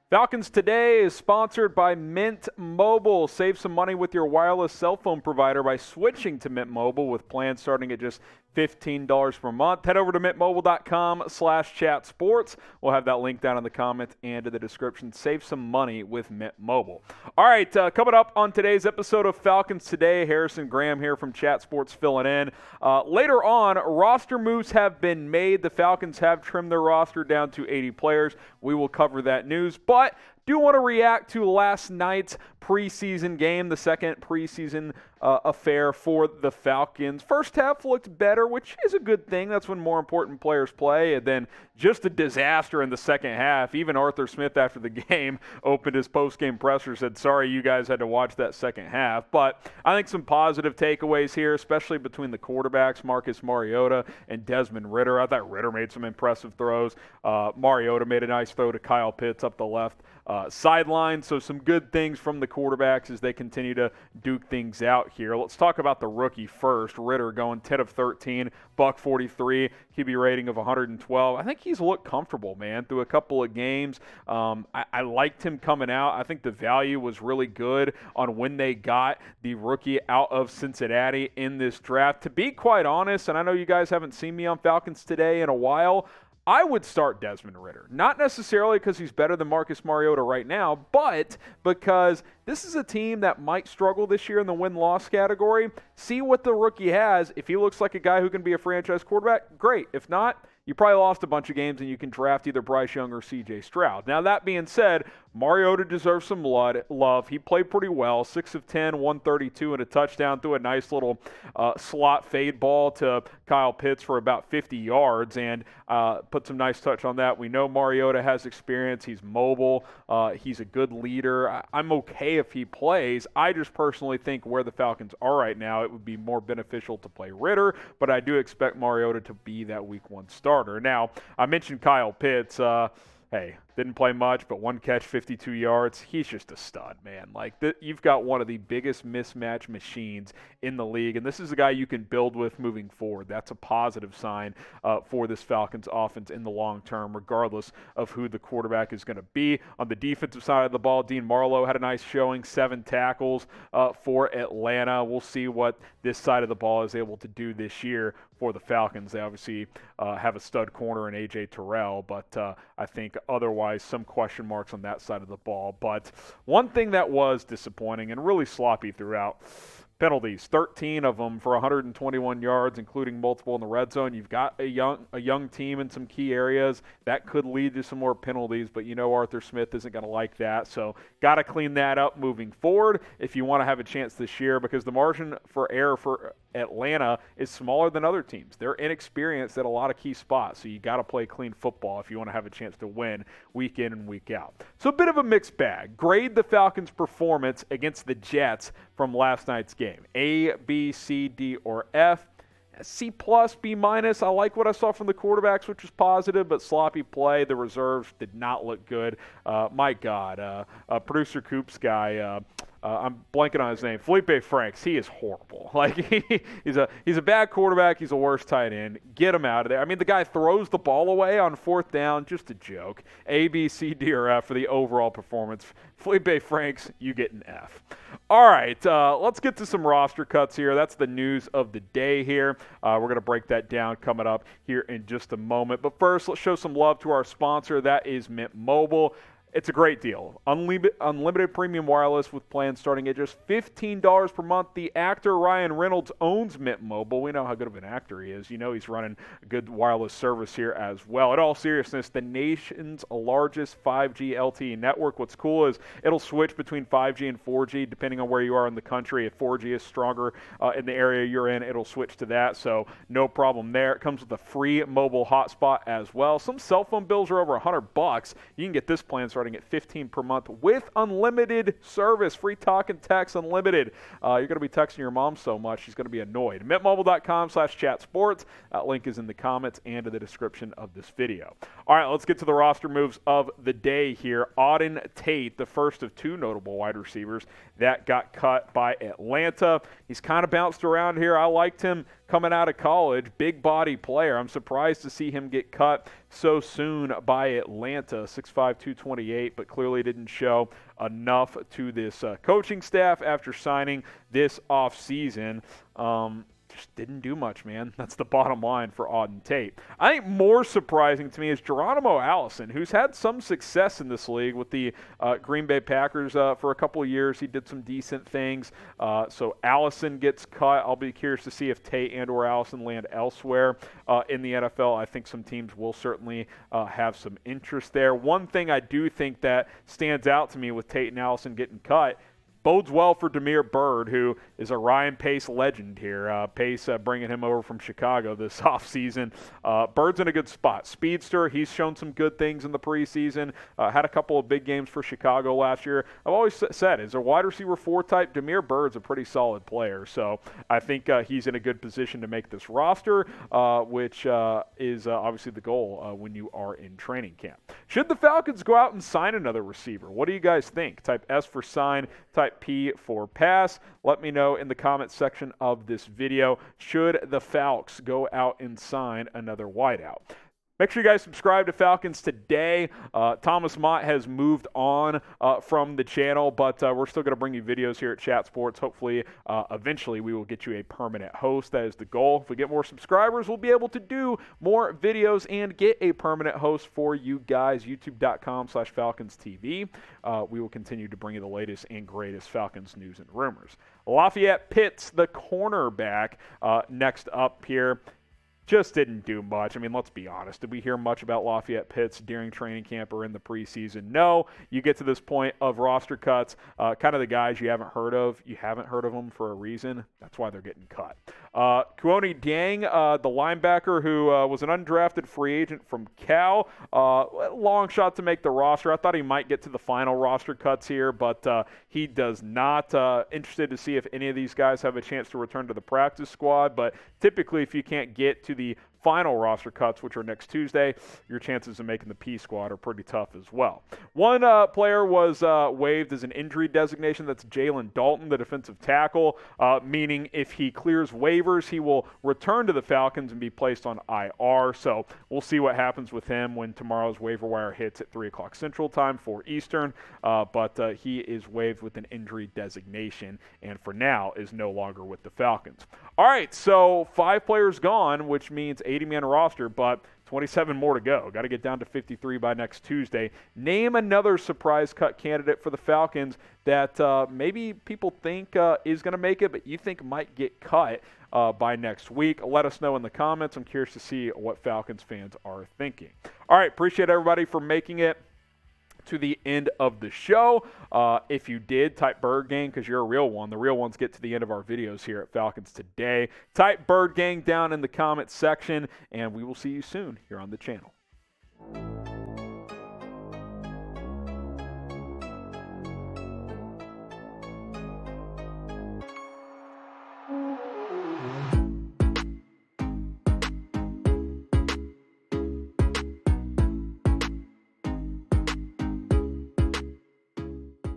Falcons Today is sponsored by Mint Mobile. Save some money with your wireless cell phone provider by switching to Mint Mobile with plans starting at just $15 per month. Head over to mintmobile.com/chatsports. We'll have that link down in the comments and in the description. Save some money with Mint Mobile. All right, coming up on today's episode of Falcons Today, Harrison Graham here from Chat Sports filling in. Later on, roster moves have been made. The Falcons have trimmed their roster down to 80 players. We will cover that news, but do want to react to last night's preseason game, the second preseason affair for the Falcons. First half looked better, which is a good thing. That's when more important players play. And then just a disaster in the second half. Even Arthur Smith, after the game, opened his post-game presser, said, sorry you guys had to watch that second half. But I think some positive takeaways here, especially between the quarterbacks, Marcus Mariota and Desmond Ridder. I thought Ridder made some impressive throws. Mariota made a nice throw to Kyle Pitts up the left sideline. So some good things from the quarterbacks as they continue to duke things out here. Let's talk about the rookie first. Ridder going 10 of 13, $143, QB rating of 112. I think he's looked comfortable, man, through a couple of games. I liked him coming out. I think the value was really good on when they got the rookie out of Cincinnati in this draft. To be quite honest, and I know you guys haven't seen me on Falcons Today in a while, I would start Desmond Ridder. Not necessarily because he's better than Marcus Mariota right now, but because this is a team that might struggle this year in the win-loss category. See what the rookie has. If he looks like a guy who can be a franchise quarterback, great. If not, you probably lost a bunch of games and you can draft either Bryce Young or C.J. Stroud. Now, that being said, Mariota deserves some love. He played pretty well, 6 of 10, 132 and a touchdown, threw a nice little slot fade ball to Kyle Pitts for about 50 yards and put some nice touch on that. We know Mariota has experience. He's mobile. He's a good leader. I'm okay if he plays. I just personally think where the Falcons are right now, it would be more beneficial to play Ridder, but I do expect Mariota to be that week one starter. Now, I mentioned Kyle Pitts. Hey, didn't play much, but one catch, 52 yards. He's just a stud, man. Like, you've got one of the biggest mismatch machines in the league, and this is a guy you can build with moving forward. That's a positive sign for this Falcons offense in the long term, regardless of who the quarterback is going to be. On the defensive side of the ball, Dean Marlowe had a nice showing, 7 tackles for Atlanta. We'll see what this side of the ball is able to do this year for the Falcons. They obviously have a stud corner in A.J. Terrell, but I think otherwise some question marks on that side of the ball. But one thing that was disappointing and really sloppy throughout, penalties, 13 of them for 121 yards, including multiple in the red zone. You've got a young team in some key areas. That could lead to some more penalties, but you know Arthur Smith isn't going to like that. So got to clean that up moving forward if you want to have a chance this year, because the margin for error for Atlanta is smaller than other teams. They're inexperienced at a lot of key spots, so you got to play clean football if you want to have a chance to win week in and week out. So a bit of a mixed bag. Grade the Falcons' performance against the Jets from last night's game. A, B, C, D, or F. C+, B-. I like what I saw from the quarterbacks, which was positive, but sloppy play. The reserves did not look good. My God, producer Coop's guy, I'm blanking on his name, Felipe Franks. He is horrible. Like he's a bad quarterback. He's a worse tight end. Get him out of there. I mean, the guy throws the ball away on 4th down. Just a joke. A, B, C, D, or F for the overall performance. Felipe Franks, you get an F. All right, let's get to some roster cuts here. That's the news of the day here. We're going to break that down coming up here in just a moment. But first, let's show some love to our sponsor. That is Mint Mobile. It's a great deal. Unlimited premium wireless with plans starting at just $15 per month. The actor Ryan Reynolds owns Mint Mobile. We know how good of an actor he is. You know he's running a good wireless service here as well. In all seriousness, the nation's largest 5G LTE network. What's cool is it'll switch between 5G and 4G depending on where you are in the country. If 4G is stronger in the area you're in, it'll switch to that. So no problem there. It comes with a free mobile hotspot as well. Some cell phone bills are over $100. You can get this plan starting at $15 per month with unlimited service, free talk and text unlimited. You're going to be texting your mom so much she's going to be annoyed. mintmobile.com/chatsports. That link is in the comments and in the description of this video. All right, let's get to the roster moves of the day here. Auden Tate, the first of 2 notable wide receivers that got cut by Atlanta. He's kind of bounced around here. I liked him coming out of college, big body player. I'm surprised to see him get cut so soon by Atlanta, 6'5", 228, but clearly didn't show enough to this coaching staff after signing this offseason. Just didn't do much, man. That's the bottom line for Auden Tate. I think more surprising to me is Geronimo Allison, who's had some success in this league with the Green Bay Packers for a couple of years. He did some decent things. So Allison gets cut. I'll be curious to see if Tate and or Allison land elsewhere in the NFL. I think some teams will certainly have some interest there. One thing I do think that stands out to me with Tate and Allison getting cut bodes well for Damiere Byrd, who is a Ryan Pace legend here. Pace bringing him over from Chicago this offseason. Bird's in a good spot. Speedster, he's shown some good things in the preseason. Had a couple of big games for Chicago last year. I've always said, as a wide receiver 4 type, Damiere Byrd's a pretty solid player. So I think he's in a good position to make this roster, which is obviously the goal when you are in training camp. Should the Falcons go out and sign another receiver? What do you guys think? Type S for sign, type P for pass. Let me know in the comments section of this video. Should the Falcons go out and sign another wideout? Make sure you guys subscribe to Falcons Today. Thomas Mott has moved on from the channel, but we're still going to bring you videos here at Chat Sports. Hopefully, eventually, we will get you a permanent host. That is the goal. If we get more subscribers, we'll be able to do more videos and get a permanent host for you guys. YouTube.com/FalconsTV. We will continue to bring you the latest and greatest Falcons news and rumors. Lafayette Pitts, the cornerback, next up here. Just didn't do much. I mean, let's be honest. Did we hear much about Lafayette Pitts during training camp or in the preseason? No. You get to this point of roster cuts, kind of the guys you haven't heard of. You haven't heard of them for a reason. That's why they're getting cut. Kuony Deng, the linebacker who was an undrafted free agent from Cal, long shot to make the roster. I thought he might get to the final roster cuts here, but he does not. Interested to see if any of these guys have a chance to return to the practice squad, but typically if you can't get to the final roster cuts, which are next Tuesday, your chances of making the P squad are pretty tough as well. One player was waived as an injury designation. That's Jalen Dalton, the defensive tackle, meaning if he clears waivers, he will return to the Falcons and be placed on IR. So we'll see what happens with him when tomorrow's waiver wire hits at 3 o'clock Central Time, 4 Eastern. But he is waived with an injury designation and for now is no longer with the Falcons. All right, so 5 players gone, which means 80-man roster, but 27 more to go. Got to get down to 53 by next Tuesday. Name another surprise cut candidate for the Falcons that maybe people think is going to make it, but you think might get cut by next week. Let us know in the comments. I'm curious to see what Falcons fans are thinking. All right, appreciate everybody for making it to the end of the show. If you did, type Bird Gang because you're a real one. The real ones get to the end of our videos here at Falcons Today. Type Bird Gang down in the comments section, and we will see you soon here on the channel.